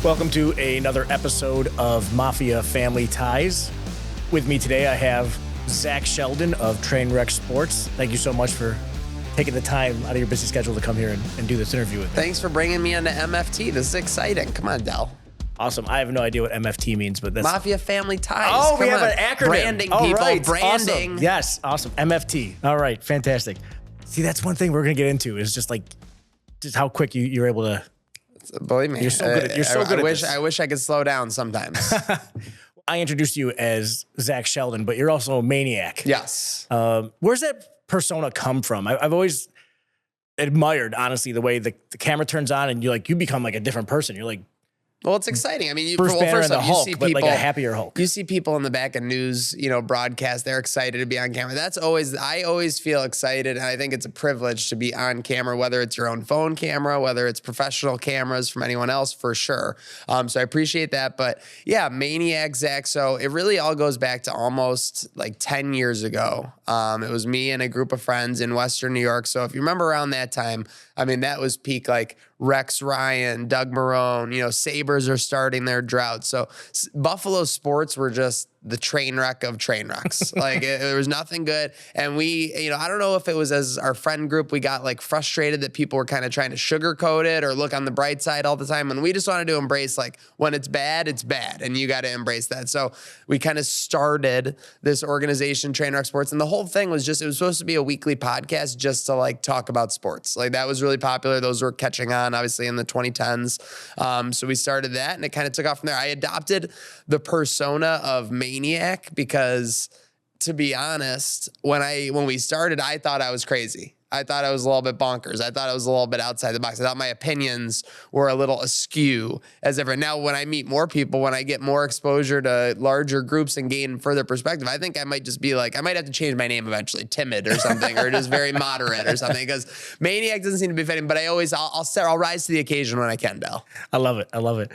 Welcome to another episode of Mafia Family Ties. With me today, I have Zach Sheldon of Trainwreck Sports. Thank you so much for taking the time out of your busy schedule to come here and do this interview with me. Thanks for bringing me into MFT. This is exciting. Come on, Del. Awesome. I have no idea what MFT means, but that's... Mafia Family Ties. Oh, Come we have on. an acronym. Branding, All people. right. Branding. Awesome. Yes, awesome. MFT. All right, fantastic. See, that's one thing we're going to get into is just how quick you're able to... Believe me, you're so good at this. I wish I could slow down sometimes. I introduced you as Zach Sheldon, but you're also a Maniac. Yes. Where's that persona come from? I've always admired, honestly, the way the camera turns on and you become like a different person. You're like, well, it's exciting. I mean, first off, the Hulk, you see but people, like a happier Hulk. You see people in the back of news, broadcast. They're excited to be on camera. I always feel excited, and I think it's a privilege to be on camera, whether it's your own phone camera, whether it's professional cameras from anyone else, for sure. So I appreciate that. But yeah, Maniac, Zach. So it really all goes back to almost like 10 years ago. It was me and a group of friends in Western New York. So if you remember around that time, I mean, that was peak like Rex Ryan, Doug Marrone, Sabres are starting their drought. So Buffalo sports were just the train wreck of train wrecks. There was nothing good. And we, I don't know if it was as our friend group, we got like frustrated that people were kind of trying to sugarcoat it or look on the bright side all the time. And we just wanted to embrace when it's bad, and you got to embrace that. So we kind of started this organization, Trainwreck Sports. And the whole thing was it was supposed to be a weekly podcast just to talk about sports. That was really popular. Those were catching on, obviously, in the 2010s. So we started that and it kind of took off from there. I adopted the persona of Maniac because, to be honest, when we started, I thought I was crazy. I thought I was a little bit bonkers. I thought I was a little bit outside the box. I thought my opinions were a little askew as ever. Now, when I meet more people, when I get more exposure to larger groups and gain further perspective, I think I might just be I might have to change my name eventually, Timid or something, or just very moderate or something, because Maniac doesn't seem to be fitting, but I'll rise to the occasion when I can, Del. I love it. I love it.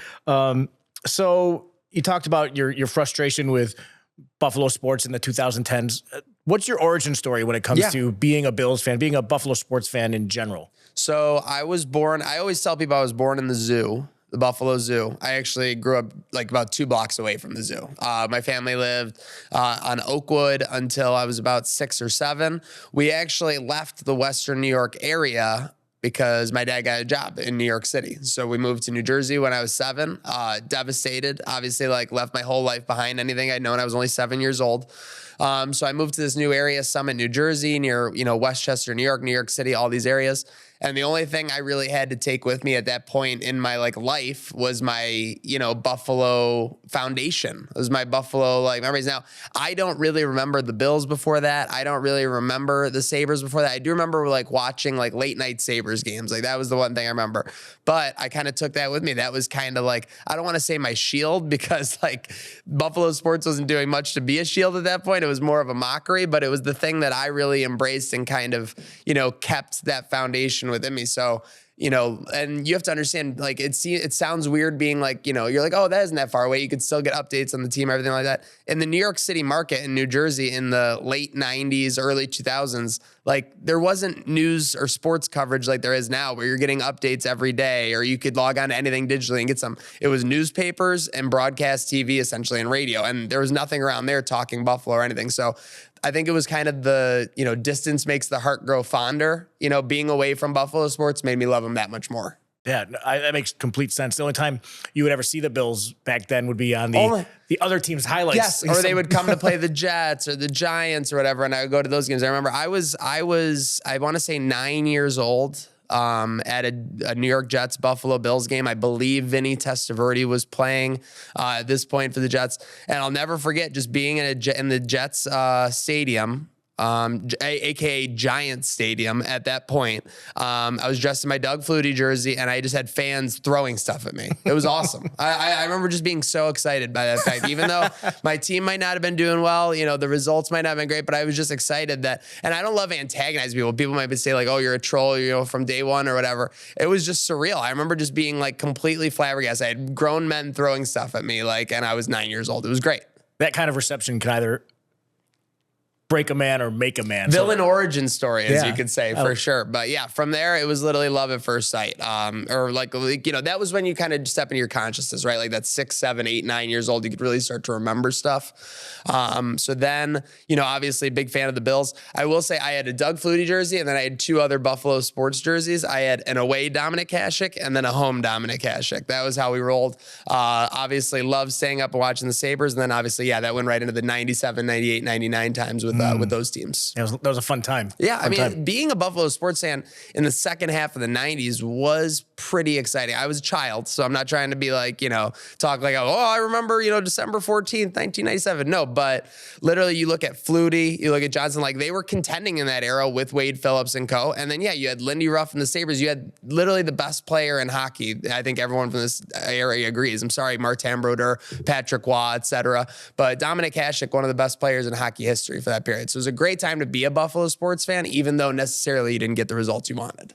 So you talked about your frustration with Buffalo sports in the 2010s. What's your origin story when it comes to being a Bills fan, being a Buffalo sports fan in general? So I always tell people I was born in the zoo, the Buffalo Zoo. I actually grew up about 2 blocks away from the zoo. My family lived on Oakwood until I was about 6 or 7. We actually left the Western New York area because my dad got a job in New York City. So we moved to New Jersey when I was 7, devastated, obviously left my whole life behind. Anything I'd known, I was only 7 years old. So I moved to this new area, Summit, New Jersey, near, Westchester, New York City, all these areas. And the only thing I really had to take with me at that point in my life was my, Buffalo foundation. It was my Buffalo memories. Now, I don't really remember the Bills before that. I don't really remember the Sabres before that. I do remember watching late night Sabres games. That was the one thing I remember. But I kind of took that with me. That was kind of I don't want to say my shield, because Buffalo sports wasn't doing much to be a shield at that point. It was more of a mockery, but it was the thing that I really embraced and kind of, kept that foundation within me. So, and you have to understand, it sounds weird being you're oh, that isn't that far away. You could still get updates on the team, everything like that. In the New York City market in New Jersey in the late 90s, early 2000s, there wasn't news or sports coverage like there is now, where you're getting updates every day, or you could log on to anything digitally and get some. It was newspapers and broadcast TV, essentially, and radio. And there was nothing around there talking Buffalo or anything. So I think it was kind of the, distance makes the heart grow fonder. Being away from Buffalo sports made me love them that much more. Yeah, that makes complete sense. The only time you would ever see the Bills back then would be on the other team's highlights. Yes, or they would come to play the Jets or the Giants or whatever, and I would go to those games. I remember I want to say 9 years old at a New York Jets Buffalo Bills game. I believe Vinny Testaverde was playing at this point for the Jets, and I'll never forget just being in the Jets stadium. AKA Giant Stadium at that point. I was dressed in my Doug Flutie jersey, and I just had fans throwing stuff at me. It was awesome. I remember just being so excited by that fact, even though my team might not have been doing well, the results might not have been great, but I was just excited that, and I don't love antagonizing people. People might say oh, you're a troll, from day one or whatever. It was just surreal. I remember just being completely flabbergasted. I had grown men throwing stuff at me, and I was 9 years old. It was great. That kind of reception can either break a man or make a man. Villain origin story, as Yeah. you could say, for sure. But yeah, from there, it was literally love at first sight. Or like, you know, that was when you kind of step into your consciousness, right? Like that's 6, 7, 8, 9 years old. You could really start to remember stuff. So then, you know, obviously big fan of the Bills. I will say I had a Doug Flutie jersey, and then I had 2 other Buffalo Sports jerseys. I had an away Dominic Hasek and then a home Dominic Hasek. That was how we rolled. Obviously loved staying up and watching the Sabres. And then obviously, yeah, that went right into the 97, 98, 99 times with those teams. That was a fun time. Yeah, I mean, being a Buffalo sports fan in the second half of the 90s was pretty exciting. I was a child, so I'm not trying to be like, you know, talk like, oh, I remember, you know, December 14th, 1997. No, but literally you look at Flutie, you look at Johnson, like they were contending in that era with Wade Phillips and co. And then, yeah, you had Lindy Ruff and the Sabres. You had literally the best player in hockey. I think everyone from this area agrees. I'm sorry, Martin Brodeur, Patrick Waugh, et cetera. But Dominic Hasek, one of the best players in hockey history for that period. So it was a great time to be a Buffalo sports fan, even though necessarily you didn't get the results you wanted.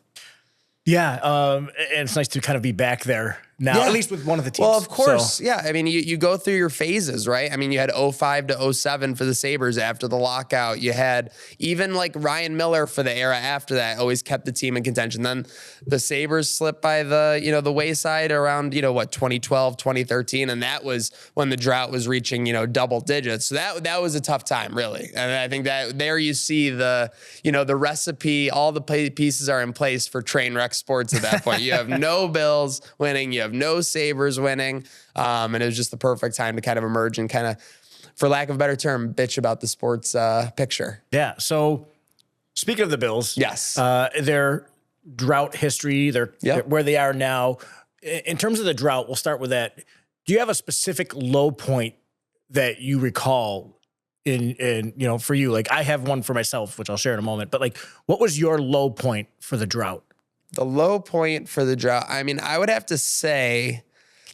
Yeah, and it's nice to kind of be back there now, at least with one of the teams. Well, of course. So. Yeah. I mean, you go through your phases, right? I mean, you had 05 to 07 for the Sabres after the lockout. You had even like Ryan Miller for the era after that, always kept the team in contention. Then the Sabres slipped by the, you know, the wayside around, you know, 2012, 2013. And that was when the drought was reaching, you know, double digits. So that was a tough time, really. And I think that there you see the, you know, the recipe, all the pieces are in place for Trainwreck Sports at that point. You have no Bills winning. You have no Sabres winning. And it was just the perfect time to kind of emerge and kind of, for lack of a better term, bitch about the sports picture. Yeah. So speaking of the Bills, yes, their drought history, they're where they are now. In terms of the drought, we'll start with that. Do you have a specific low point that you recall in you know, for you? Like I have one for myself, which I'll share in a moment, but like, what was your low point for the drought? The low point for the drought, I mean, I would have to say,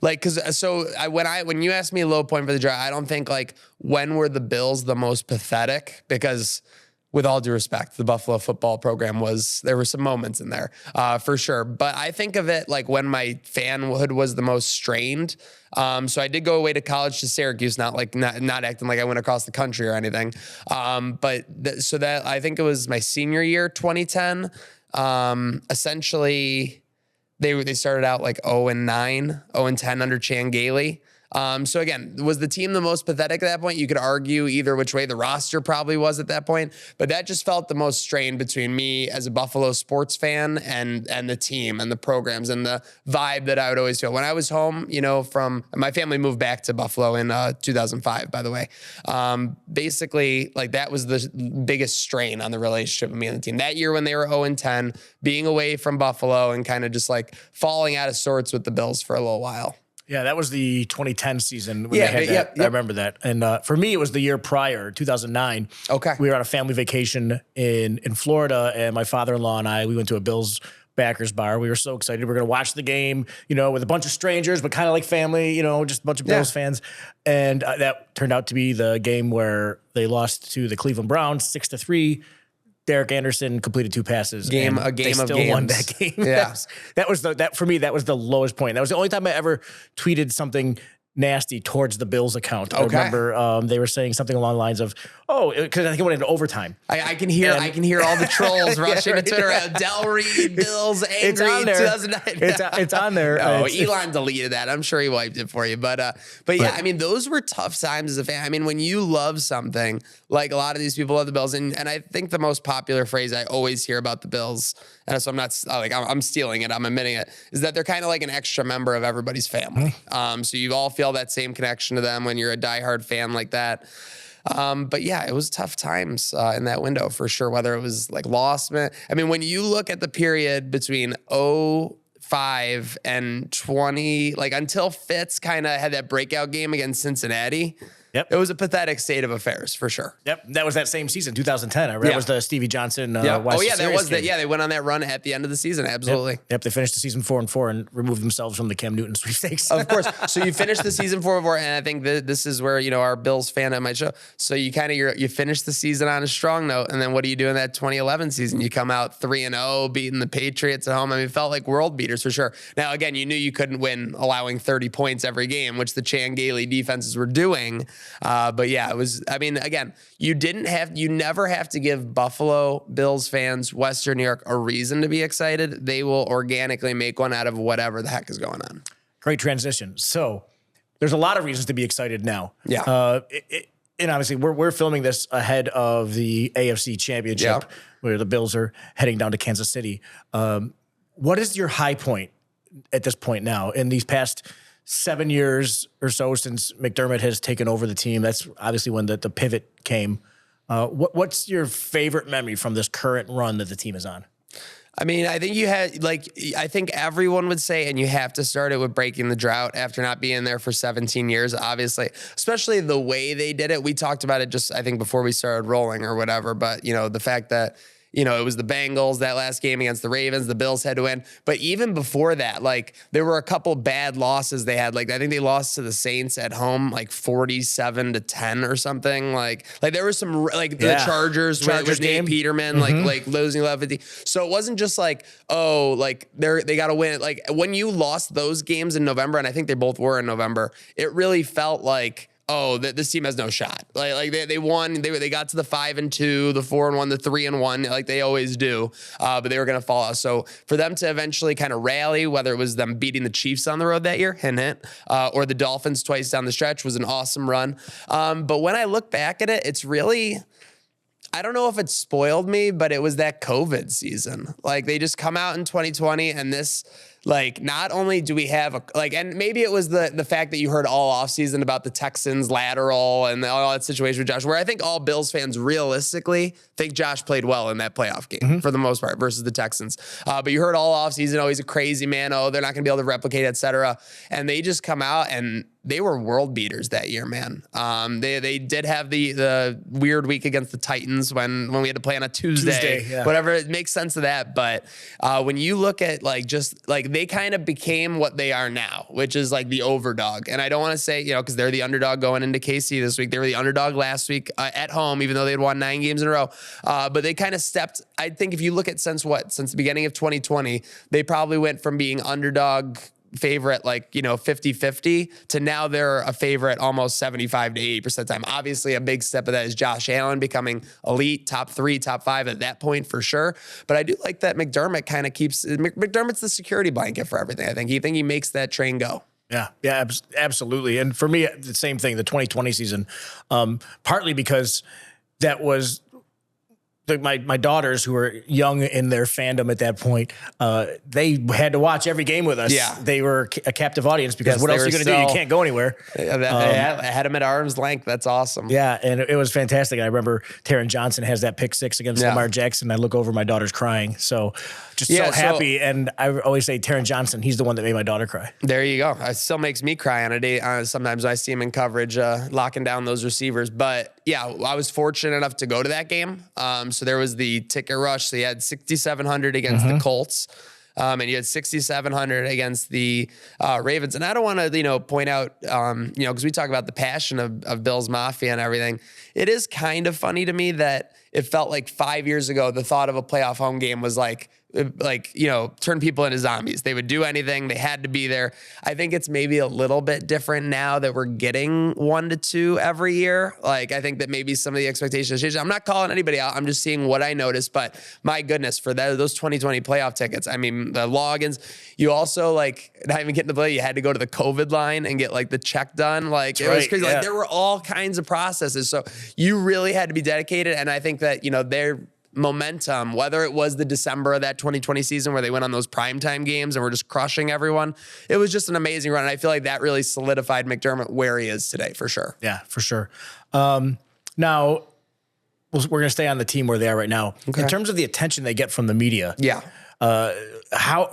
like, when you ask me a low point for the drought, I don't think like when were the Bills the most pathetic, because with all due respect, the Buffalo football program there were some moments in there for sure. But I think of it like when my fanhood was the most strained. So I did go away to college to Syracuse, not acting like I went across the country or anything. So that I think it was my senior year, 2010. Essentially they started out like 0-9, 0-10 under Chan Gailey. So again, was the team the most pathetic at that point? You could argue either which way. The roster probably was at that point, but that just felt the most strained between me as a Buffalo sports fan and the team and the programs and the vibe that I would always feel when I was home. You know, from my family moved back to Buffalo in 2005, by the way. Basically, like that was the biggest strain on the relationship with me and the team that year when they were 0-10, being away from Buffalo and kind of just like falling out of sorts with the Bills for a little while. Yeah, that was the 2010 season when they had that. I remember that. And for me, it was the year prior, 2009. Okay. We were on a family vacation in Florida, and my father-in-law and I, we went to a Bills backers bar. We were so excited. We were going to watch the game, you know, with a bunch of strangers, but kind of like family, you know, just a bunch of Bills fans. And that turned out to be the game where they lost to the Cleveland Browns 6-3. Derek Anderson completed 2 passes. They still won that game. Yeah. that for me, that was the lowest point. That was the only time I ever tweeted something nasty towards the Bills account. I remember they were saying something along the lines of, because I think it went into overtime. I can hear all the trolls rushing to Twitter. Del Reed, Bills, angry, it's on there. 2009. It's on there. No, Elon deleted that. I'm sure he wiped it for you. But yeah, I mean, those were tough times as a fan. I mean, when you love something, like a lot of these people love the Bills, and I think the most popular phrase I always hear about the Bills, and so I'm not like I'm stealing it, I'm admitting it, is that they're kind of like an extra member of everybody's family. So you all feel that same connection to them when you're a diehard fan like that. But yeah, it was tough times in that window for sure, whether it was like lost. I mean, when you look at the period between 05 and 20, like until Fitz kind of had that breakout game against Cincinnati, it was a pathetic state of affairs for sure. Yep, that was that same season, 2010. I read it was the Stevie Johnson. That was that. Yeah, they went on that run at the end of the season. Absolutely. Yep, they finished the season 4-4 and removed themselves from the Cam Newton sweepstakes. Of course. So you finished the season 4-4, and I think this is where our Bills fan at my show. So you kind of you finish the season on a strong note, and then what do you do in that 2011 season? You come out 3-0, beating the Patriots at home. I mean, it felt like world beaters for sure. Now again, you knew you couldn't win allowing 30 points every game, which the Chan Gailey defenses were doing. But yeah, it was, I mean, again, you never have to give Buffalo Bills fans, Western New York, a reason to be excited. They will organically make one out of whatever the heck is going on. Great transition. So there's a lot of reasons to be excited now. Yeah. And obviously we're filming this ahead of the AFC Championship where the Bills are heading down to Kansas City. What is your high point at this point now in these past 7 years or so since McDermott has taken over the team? That's obviously when the pivot came. What's your favorite memory from this current run that the team is on? I mean, I think I think everyone would say, and you have to start it with breaking the drought after not being there for 17 years, obviously, especially the way they did it. We talked about it just, I think, before we started rolling or whatever, but, the fact that, it was the Bengals that last game against the Ravens. The Bills had to win. But even before that, there were a couple bad losses they had. I think they lost to the Saints at home, 47-10 or something. There was some, the Chargers with Nate Peterman, losing 11-50. So it wasn't just they got to win. When you lost those games in November, and I think they both were in November, it really felt like, oh, this team has no shot. They won. They got to the 5-2, the 4-1, the 3-1, like they always do. But they were going to fall out. So for them to eventually kind of rally, whether it was them beating the Chiefs on the road that year, hint, or the Dolphins twice down the stretch, was an awesome run. But when I look back at it, it's really, I don't know if it spoiled me, but it was that COVID season. They just come out in 2020 and this, not only do we have and maybe it was the fact that you heard all offseason about the Texans lateral and all that situation with Josh, where I think all Bills fans realistically think Josh played well in that playoff game for the most part versus the Texans. But you heard all offseason, oh, he's a crazy man. Oh, they're not going to be able to replicate, et cetera. And they just come out and they were world beaters that year, man. They did have the weird week against the Titans when we had to play on a Tuesday. Whatever, it makes sense of that. But when you look at they kind of became what they are now, which is the overdog. And I don't want to say, because they're the underdog going into KC this week. They were the underdog last week at home, even though they had won 9 games in a row. But they kind of stepped, I think if you look at since the beginning of 2020, they probably went from being underdog favorite 50-50 to now they're a favorite almost 75 to 80% of the time. Obviously a big step of that is Josh Allen becoming elite, top 3, top 5 at that point for sure. But I do like that McDermott kind of McDermott's the security blanket for everything. I think he makes that train go. Yeah, absolutely. And for me, the same thing, the 2020 season, partly because that was my daughters, who were young in their fandom at that point, they had to watch every game with us. Yeah. They were a captive audience because what else are you going to do? You can't go anywhere. I had them at arm's length. That's awesome. Yeah, and it was fantastic. I remember Taron Johnson has that pick 6 against Lamar Jackson. I look over, my daughter's crying. So just so happy. And I always say Taron Johnson, he's the one that made my daughter cry. There you go. It still makes me cry on a day. Sometimes I see him in coverage, locking down those receivers. But yeah, I was fortunate enough to go to that game. So there was the ticket rush. So you had 6,700 against the Colts. And you had 6,700 against the Ravens. And I don't want to, point out, because we talk about the passion of Bills Mafia and everything. It is kind of funny to me that it felt like 5 years ago, the thought of a playoff home game was turn people into zombies. They would do anything. They had to be there. I think it's maybe a little bit different now that we're getting 1 to 2 every year. I think that maybe some of the expectations change. I'm not calling anybody out. I'm just seeing what I noticed. But my goodness, for those 2020 playoff tickets, I mean, the logins, you also not even getting to play. You had to go to the COVID line and get the check done. It was crazy. Yeah. There were all kinds of processes. So you really had to be dedicated. And I think that, their momentum, whether it was the December of that 2020 season where they went on those primetime games and were just crushing everyone, it was just an amazing run. And I feel like that really solidified McDermott where he is today, for sure. Yeah, for sure. Now, we're going to stay on the team where they are right now. Okay. In terms of the attention they get from the media. Yeah. How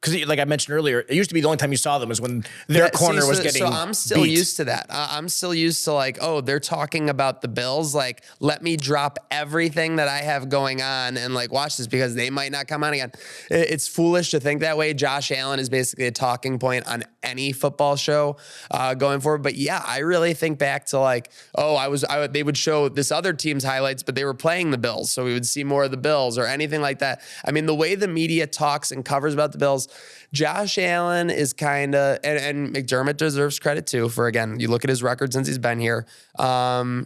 because like I mentioned earlier, it used to be the only time you saw them was when their corner was getting So I'm still beat. used to that. I'm still used to oh, they're talking about the Bills. Let me drop everything that I have going on and watch this because they might not come on again. It's foolish to think that way. Josh Allen is basically a talking point on any football show going forward. But yeah, I really think back to they would show this other team's highlights, but they were playing the Bills. So we would see more of the Bills or anything like that. I mean, the way the media talks and covers about the Bills, Josh Allen is kind of, and McDermott deserves credit too for, again, you look at his record since he's been here. Josh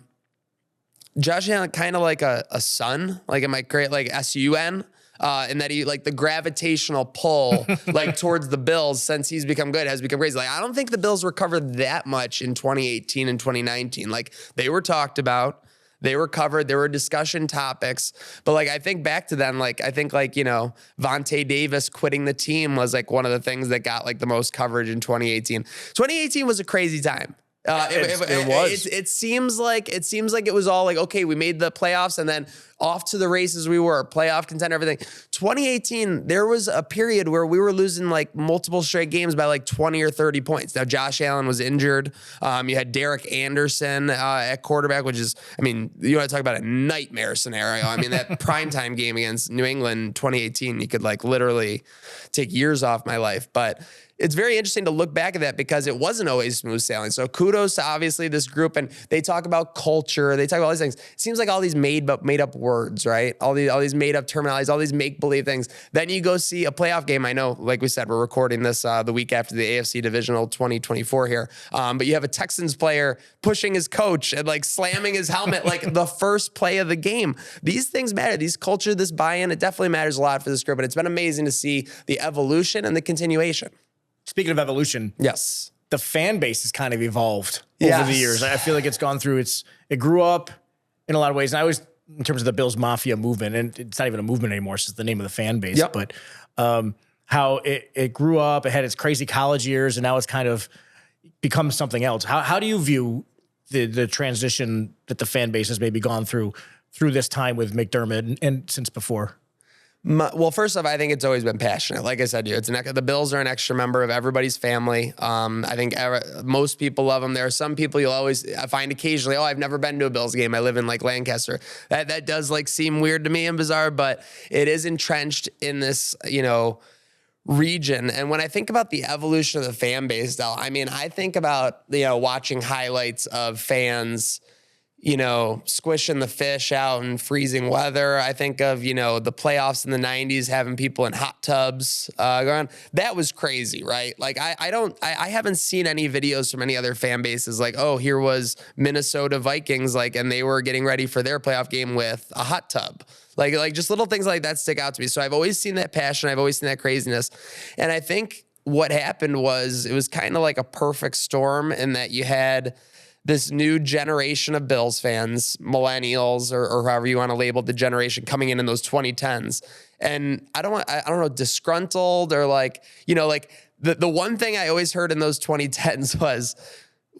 Allen kind of like a son, like it might create like SUN. And that he like the gravitational pull like towards the Bills since he's become good has become crazy. Like I don't think the Bills recovered that much in 2018 and 2019. Like they were talked about, they were covered, there were discussion topics. But like I think back to then, like I think like, you know, Vontae Davis quitting the team was like one of the things that got like the most coverage in 2018. 2018 was a crazy time. It was. It seems like it was all like, okay, we made the playoffs and then off to the races we were, playoff contender, everything. 2018, there was a period where we were losing like multiple straight games by like 20 or 30 points. Now, Josh Allen was injured. You had Derek Anderson at quarterback, which is, I mean, you want to talk about a nightmare scenario. I mean, that primetime game against New England 2018, you could like literally take years off my life. But it's very interesting to look back at that because it wasn't always smooth sailing. So kudos to obviously this group, and they talk about culture. They talk about all these things. It seems like all these made up words, right? All these made up terminologies, all these make believe things. Then you go see a playoff game. I know, like we said, we're recording this the week after the AFC Divisional 2024 here. But you have a Texans player pushing his coach and like slamming his helmet like the first play of the game. These things matter. These culture, this buy-in, it definitely matters a lot for this group. And it's been amazing to see the evolution and the continuation. Speaking of evolution, yes, the fan base has kind of evolved over the years. I feel like it's gone through it grew up in a lot of ways. And I always, in terms of the Bills Mafia movement, and it's not even a movement anymore, it's just the name of the fan base. Yep. But how it grew up, it had its crazy college years, and now it's kind of become something else. How do you view the transition that the fan base has maybe gone through this time with McDermott and since before? Well, first off, I think it's always been passionate. Like I said, the Bills are an extra member of everybody's family. I think most people love them. There are some people you'll always find occasionally, oh, I've never been to a Bills game. I live in like Lancaster. That does like seem weird to me and bizarre, but it is entrenched in this, you know, region. And when I think about the evolution of the fan base, Del, I mean, I think about, you know, watching highlights of fans, you know, squishing the fish out in freezing weather. I think of, you know, the playoffs in the 90s, having people in hot tubs going. That was crazy, right? Like, I haven't seen any videos from any other fan bases like, oh, here was Minnesota Vikings, like, and they were getting ready for their playoff game with a hot tub. Like just little things like that stick out to me. So I've always seen that passion. I've always seen that craziness. And I think what happened was it was kind of like a perfect storm in that you had this new generation of Bills fans, millennials, or however you want to label the generation coming in those 2010s. And I don't know, disgruntled or like, you know, like the one thing I always heard in those 2010s was,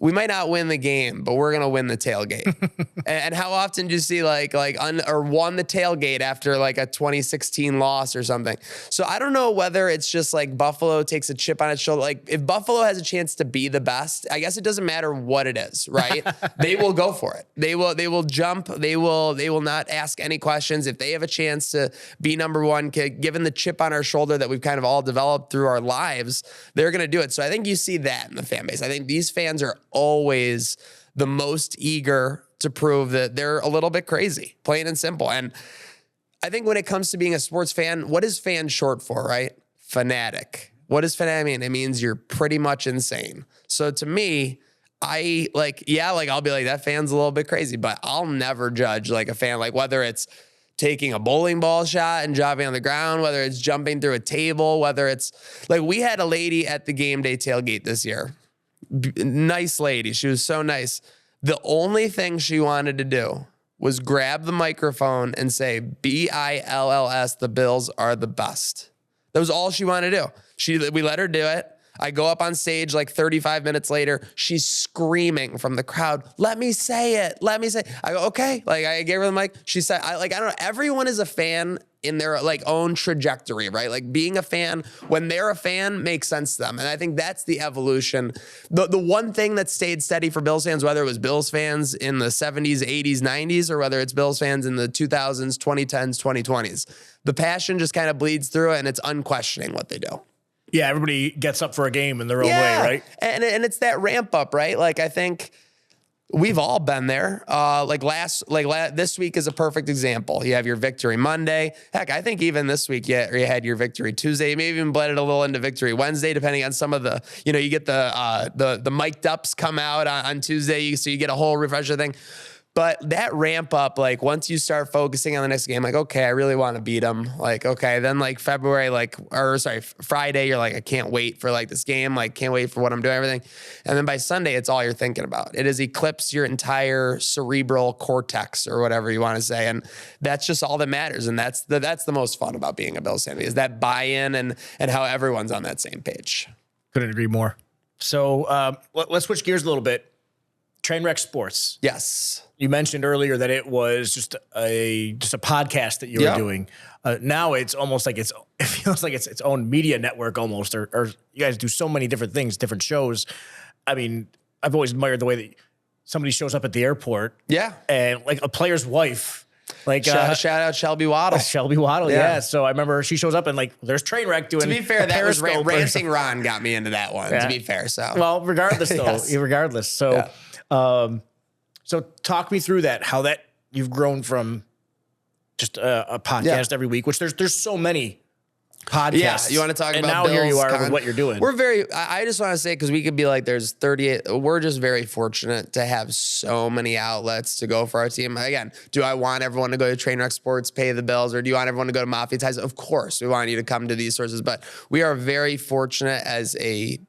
we might not win the game, but we're going to win the tailgate. And how often do you see or won the tailgate after like a 2016 loss or something? So I don't know whether it's just like Buffalo takes a chip on its shoulder. Like if Buffalo has a chance to be the best, I guess it doesn't matter what it is, right? They will go for it. They will jump. They will not ask any questions. If they have a chance to be number one, given the chip on our shoulder that we've kind of all developed through our lives, they're going to do it. So I think you see that in the fan base. I think these fans are always the most eager to prove that they're a little bit crazy, plain and simple. And I think when it comes to being a sports fan, what is fan short for, right? Fanatic. What does fanatic mean? It means you're pretty much insane. So to me, I'll be like, that fan's a little bit crazy, but I'll never judge like a fan, like whether it's taking a bowling ball shot and dropping on the ground, whether it's jumping through a table, whether it's like we had a lady at the game day tailgate this year. Nice lady. She was so nice. The only thing she wanted to do was grab the microphone and say, BILLS, the Bills are the best. That was all she wanted to do. We let her do it. I go up on stage like 35 minutes later. She's screaming from the crowd, let me say it. Let me say it. I go, okay. Like I gave her the mic. She said, I don't know. Everyone is a fan in their like own trajectory, right? Like being a fan, when they're a fan, makes sense to them. And I think that's the evolution. The one thing that stayed steady for Bills fans, whether it was Bills fans in the 70s, 80s, 90s, or whether it's Bills fans in the 2000s, 2010s, 2020s, the passion just kind of bleeds through it and it's unquestioning what they do. Yeah, everybody gets up for a game in their own way, right? And it's that ramp up, right? Like I think We've all been there. This week is a perfect example. You have your victory Monday. Heck, I think even this week you had your victory Tuesday. You may even blend it a little into victory Wednesday, depending on some of the, you get the mic'd ups come out on Tuesday. So you get a whole refresher thing. But that ramp up, like once you start focusing on the next game, like, okay, I really want to beat them. Like, okay, then like Friday, you're like, I can't wait for like this game. Like, can't wait for what I'm doing, everything. And then by Sunday, it's all you're thinking about. It has eclipsed your entire cerebral cortex or whatever you want to say. And that's just all that matters. And that's the most fun about being a Bills fan, is that buy-in and how everyone's on that same page. Couldn't agree more. So let's switch gears a little bit. Trainwreck Sports. Yes. You mentioned earlier that it was just a podcast that you were doing. Now it's almost like it feels like it's its own media network almost, or you guys do so many different things, different shows. I mean, I've always admired the way that somebody shows up at the airport. Yeah. And like a player's wife. Like shout out Shelby Waddle. Shelby Waddle, yeah. So I remember she shows up and like there's Trainwreck doing. To be fair, that was Ranting Ron got me into that one. Yeah. To be fair, so well, regardless though, regardless. So, so talk me through that. How that you've grown from just a podcast every week, which there's so many podcasts. Yeah, you want to talk and about now here you are with what you're doing. I just want to say, because we could be like, there's 38. We're just very fortunate to have so many outlets to go for our team. Again, do I want everyone to go to Trainwreck Sports, pay the bills, or do you want everyone to go to Mafia ties? Of course, we want you to come to these sources, but we are very fortunate as a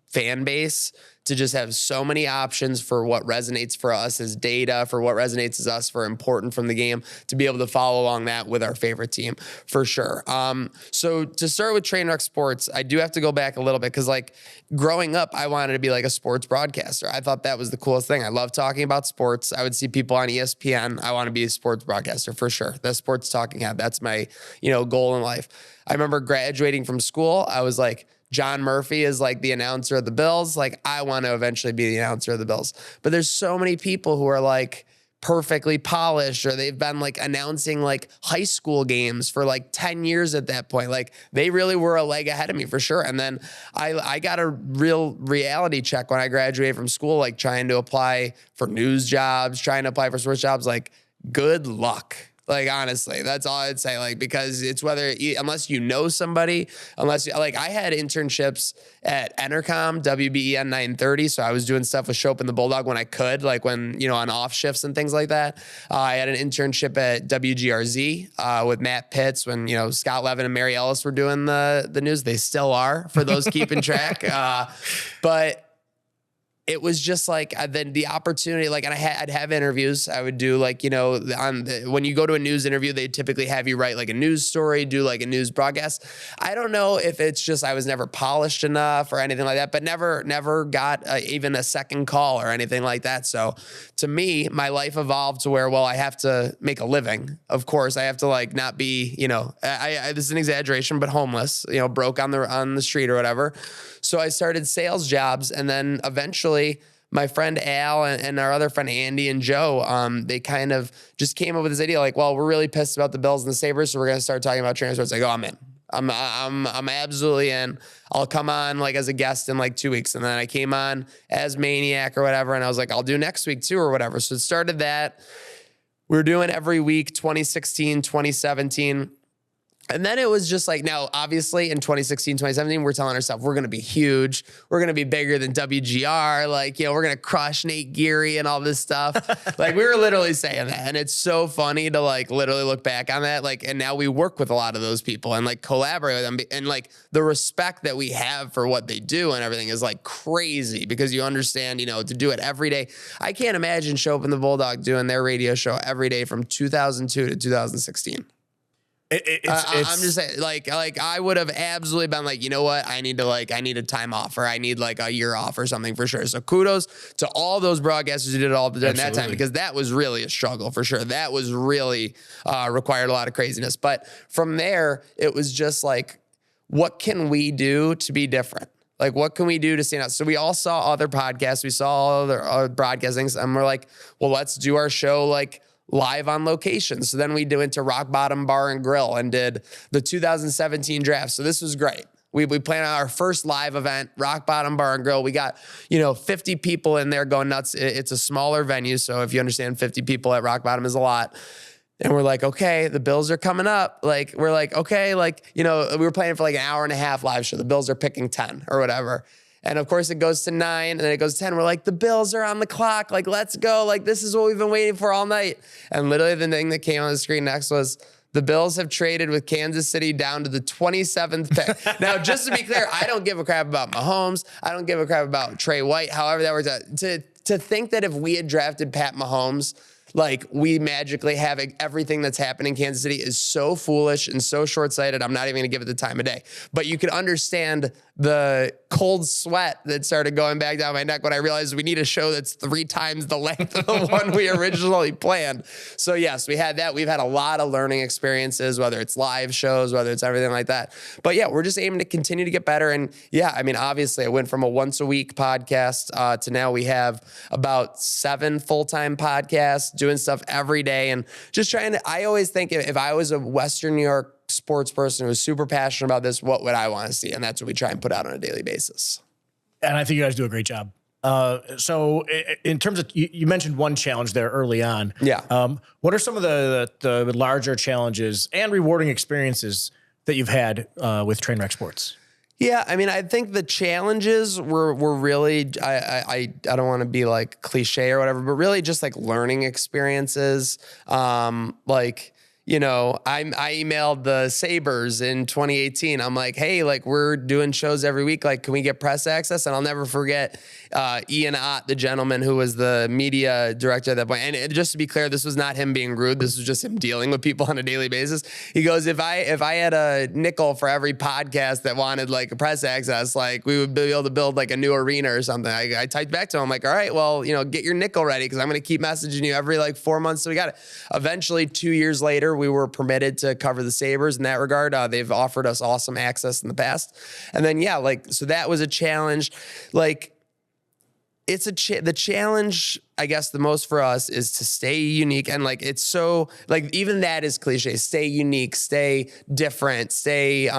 fan base to just have so many options for what resonates for us as data, for what resonates as us for important from the game, to be able to follow along that with our favorite team, for sure. So to start with Trainwreck Sports, I do have to go back a little bit, because like growing up, I wanted to be like a sports broadcaster. I thought that was the coolest thing. I love talking about sports. I would see people on ESPN. I want to be a sports broadcaster for sure. The sports talking head. That's my, goal in life. I remember graduating from school. I was like, John Murphy is like the announcer of the Bills. Like, I want to eventually be the announcer of the Bills. But there's so many people who are like perfectly polished, or they've been like announcing like high school games for like 10 years at that point. Like, they really were a leg ahead of me for sure. And then I got a real reality check when I graduated from school, like trying to apply for news jobs, trying to apply for sports jobs. Like, good luck. Like, honestly, that's all I'd say. Like, because it's unless you know somebody, I had internships at Entercom, WBEN 930. So I was doing stuff with Shope and the Bulldog when I could, like when, on off shifts and things like that. I had an internship at WGRZ with Matt Pitts when, Scott Levin and Mary Ellis were doing the news. They still are, for those keeping track. But it was just like then the opportunity, like, and I'd have interviews. I would do like, when you go to a news interview, they typically have you write like a news story, do like a news broadcast. I don't know if it's just I was never polished enough or anything like that, but never got even a second call or anything like that. So to me, my life evolved to where, well, I have to make a living. Of course, I have to like not be, this is an exaggeration, but homeless, broke on the street or whatever. So I started sales jobs, and then eventually my friend Al and our other friend Andy and Joe, they kind of just came up with this idea like, well, we're really pissed about the Bills and the Sabres, so we're going to start talking about transfers. Like, oh, I'm in. I'm absolutely in. I'll come on like as a guest in like 2 weeks. And then I came on as Maniac or whatever, and I was like, I'll do next week too or whatever. So it started that. We were doing every week, 2016, 2017. And then it was just like, now, obviously, in 2016, 2017, we're telling ourselves we're going to be huge. We're going to be bigger than WGR. Like, we're going to crush Nate Geary and all this stuff. Like, we were literally saying that. And it's so funny to, like, literally look back on that. Like, and now we work with a lot of those people and, like, collaborate with them. And, like, the respect that we have for what they do and everything is, like, crazy because you understand, to do it every day. I can't imagine Shope and the Bulldog doing their radio show every day from 2002 to 2016. I'm just saying, like I would have absolutely been like, you know what? I need a time off, or I need like a year off or something for sure. So kudos to all those broadcasters who did it all during that time, because that was really a struggle for sure. That was really required a lot of craziness. But from there, it was just like, what can we do to be different? Like, what can we do to stand out? So we all saw other podcasts. We saw all other broadcastings, and we're like, well, let's do our show like live on location. So then we went to Rock Bottom Bar and Grill and did the 2017 draft. So this was great. We planned our first live event, Rock Bottom Bar and Grill. We got, 50 people in there going nuts. It's a smaller venue. So if you understand 50 people at Rock Bottom is a lot. And we're like, okay, the bills are coming up. Like, we're like, okay, we were planning for like an hour and a half live show. The bills are picking 10 or whatever. And of course it goes to 9 and then it goes to 10. We're like, the bills are on the clock. Like, let's go. Like, this is what we've been waiting for all night. And literally the thing that came on the screen next was, the Bills have traded with Kansas City down to the 27th pick. Now, just to be clear, I don't give a crap about Mahomes. I don't give a crap about Trey White, however that works out. To think that if we had drafted Pat Mahomes, like, we magically have everything that's happened in Kansas City is so foolish and so short-sighted. I'm not even going to give it the time of day. But you could understand the cold sweat that started going back down my neck when I realized we need a show that's 3 times the length of the one we originally planned. So yes, we had that. We've had a lot of learning experiences, whether it's live shows, whether it's everything like that. But yeah, we're just aiming to continue to get better. And yeah, I mean, obviously I went from a once a week podcast to now we have about 7 full-time podcasts, doing stuff every day and just trying to, I always think if I was a Western New York sports person who was super passionate about this, what would I want to see? And that's what we try and put out on a daily basis. And I think you guys do a great job. So in terms of, you mentioned one challenge there early on. Yeah. What are some of the larger challenges and rewarding experiences that you've had with Trainwreck Sports? Yeah, I mean, I think the challenges were really, I don't want to be like cliche or whatever, but really just like learning experiences. I emailed the Sabres in 2018. I'm like, hey, like, we're doing shows every week. Like, can we get press access? And I'll never forget Ian Ott, the gentleman who was the media director at that point. And just to be clear, this was not him being rude. This was just him dealing with people on a daily basis. He goes, if I had a nickel for every podcast that wanted like a press access, like, we would be able to build like a new arena or something. I typed back to him, like, all right, well, get your nickel ready because I'm going to keep messaging you every like 4 months. So we got it. Eventually, 2 years later, we were permitted to cover the Sabres in that regard. They've offered us awesome access in the past. And then, yeah, like, so that was a challenge. Like, it's the challenge, I guess, the most for us is to stay unique. And like, it's so, like, even that is cliche, stay unique, stay different, stay,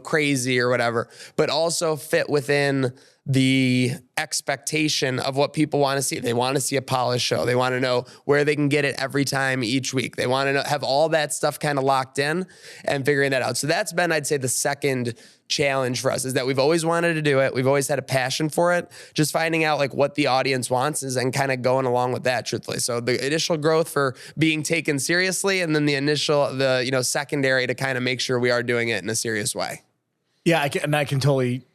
crazy or whatever, but also fit within the expectation of what people want to see. They want to see a polished show. They want to know where they can get it every time each week. They want to have all that stuff kind of locked in and figuring that out. So that's been, I'd say, the second challenge for us is that we've always wanted to do it. We've always had a passion for it. Just finding out like what the audience wants is and kind of going along with that, truthfully. So the initial growth for being taken seriously, and then the secondary to kind of make sure we are doing it in a serious way. Yeah, I can totally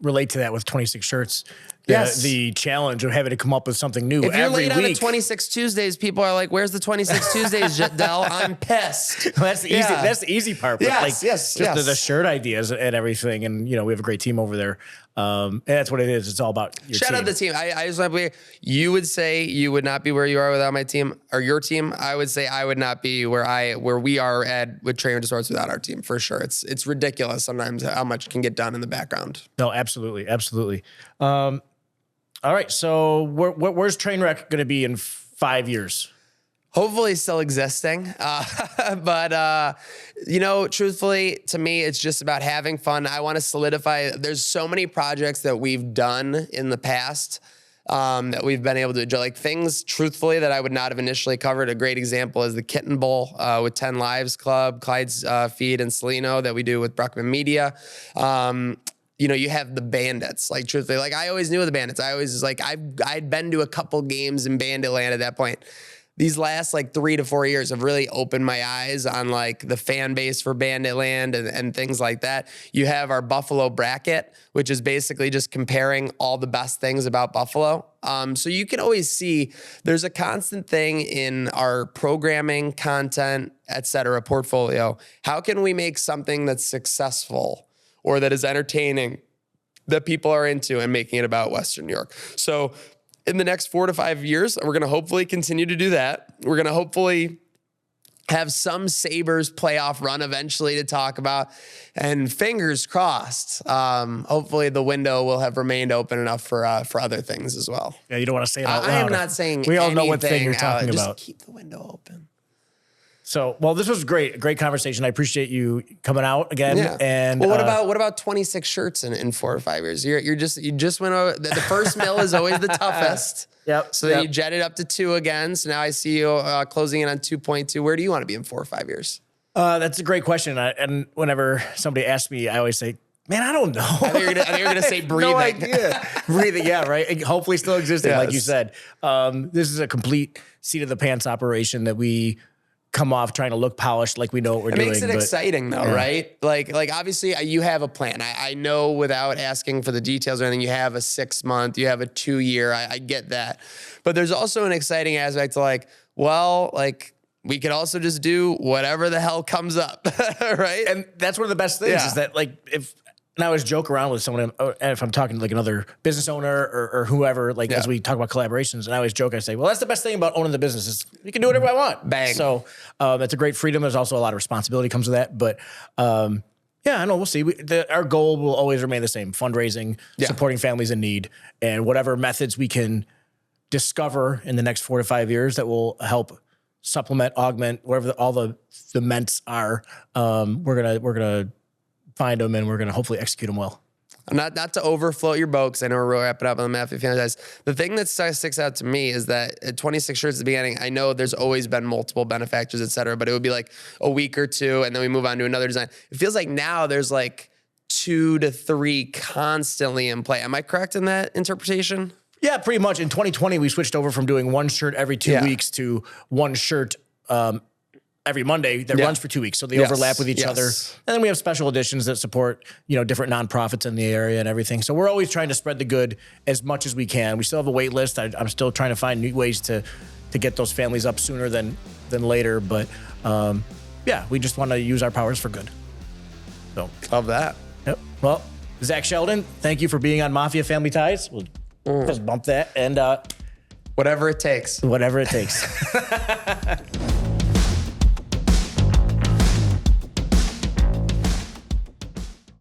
relate to that with 26 shirts. Yes. The challenge of having to come up with something new if you're every late week. on a 26 Tuesdays, people are like, "Where's the 26 Tuesdays, Del?" I'm pissed. That's the easy. Yeah. That's the easy part. But Yes. The shirt ideas and everything, and we have a great team over there. And that's what it is. It's all about your Shout team. out the team. I just want to be. You would say you would not be where you are without my team or your team. I would say I would not be where we are at with Trainwreck Sports without our team, for sure. It's ridiculous sometimes how much can get done in the background. No, absolutely. All right. So where's Trainwreck going to be in 5 years? Hopefully still existing. But truthfully, to me, it's just about having fun. I want to solidify. There's so many projects that we've done in the past that we've been able to do. Like things, truthfully, that I would not have initially covered. A great example is the Kitten Bowl with 10 Lives Club, Clyde's Feed, and Celino that we do with Bruckman Media. You have the Bandits. Like, truthfully, like, I always knew the Bandits. I always was like, I'd been to a couple games in Bandit Land at that point. These last like 3 to 4 years have really opened my eyes on like the fan base for Bandit Land and things like that. You have our Buffalo bracket, which is basically just comparing all the best things about Buffalo. So you can always see there's a constant thing in our programming, content, et cetera, portfolio. How can we make something that's successful or that is entertaining that people are into and making it about Western New York? So in the next 4 to 5 years, we're going to hopefully continue to do that. We're going to hopefully have some Sabres playoff run eventually to talk about. And fingers crossed, hopefully the window will have remained open enough for other things as well. Yeah, you don't want to say it out loud. I am not saying we all know what thing you're talking about. Just keep the window open. So, well, this was great. A great conversation. I appreciate you coming out again. Yeah. And well, what about 26 shirts in 4 or 5 years? You just went over the first mill is always the toughest. Yep. So then you jetted up to 2 again. So now I see you closing in on 2.2. Where do you want to be in 4 or 5 years? That's a great question. And whenever somebody asks me, I always say, man, I don't know. I think you're gonna say breathing. No idea. Breathing, yeah, right. Hopefully still existing, like you said. This is a complete seat of the pants operation that we come off trying to look polished like we know what we're doing. It makes it exciting though, right? Like obviously you have a plan. I know without asking for the details or anything, you have a 6 month, you have a 2 year. I get that. But there's also an exciting aspect to like, well, like we could also just do whatever the hell comes up, right? And that's one of the best things is that like and I always joke around with someone, if I'm talking to like another business owner or whoever, like as we talk about collaborations, and I always joke, I say, well, that's the best thing about owning the business is you can do whatever I want. Bang. So that's a great freedom. There's also a lot of responsibility comes with that. But yeah, I know, we'll see. Our goal will always remain the same, fundraising, supporting families in need, and whatever methods we can discover in the next 4 to 5 years that will help supplement, augment, whatever all the ments are, we're gonna find them, and we're going to hopefully execute them well. Not to overfloat your boat, because I know we're wrapping up on the Mafia franchise. The thing that sticks out to me is that at 26 shirts at the beginning, I know there's always been multiple benefactors, et cetera, but it would be like a week or 2, and then we move on to another design. It feels like now there's like 2 to 3 constantly in play. Am I correct in that interpretation? Yeah, pretty much. In 2020, we switched over from doing 1 shirt every 2 weeks to 1 shirt every Monday that runs for 2 weeks. So they overlap with each other. And then we have special editions that support, different nonprofits in the area and everything. So we're always trying to spread the good as much as we can. We still have a wait list. I'm still trying to find new ways to get those families up sooner than later. But yeah, we just want to use our powers for good. So love that. Yep. Well, Zach Sheldon, thank you for being on Mafia Family Ties. We'll just bump that and whatever it takes. Whatever it takes.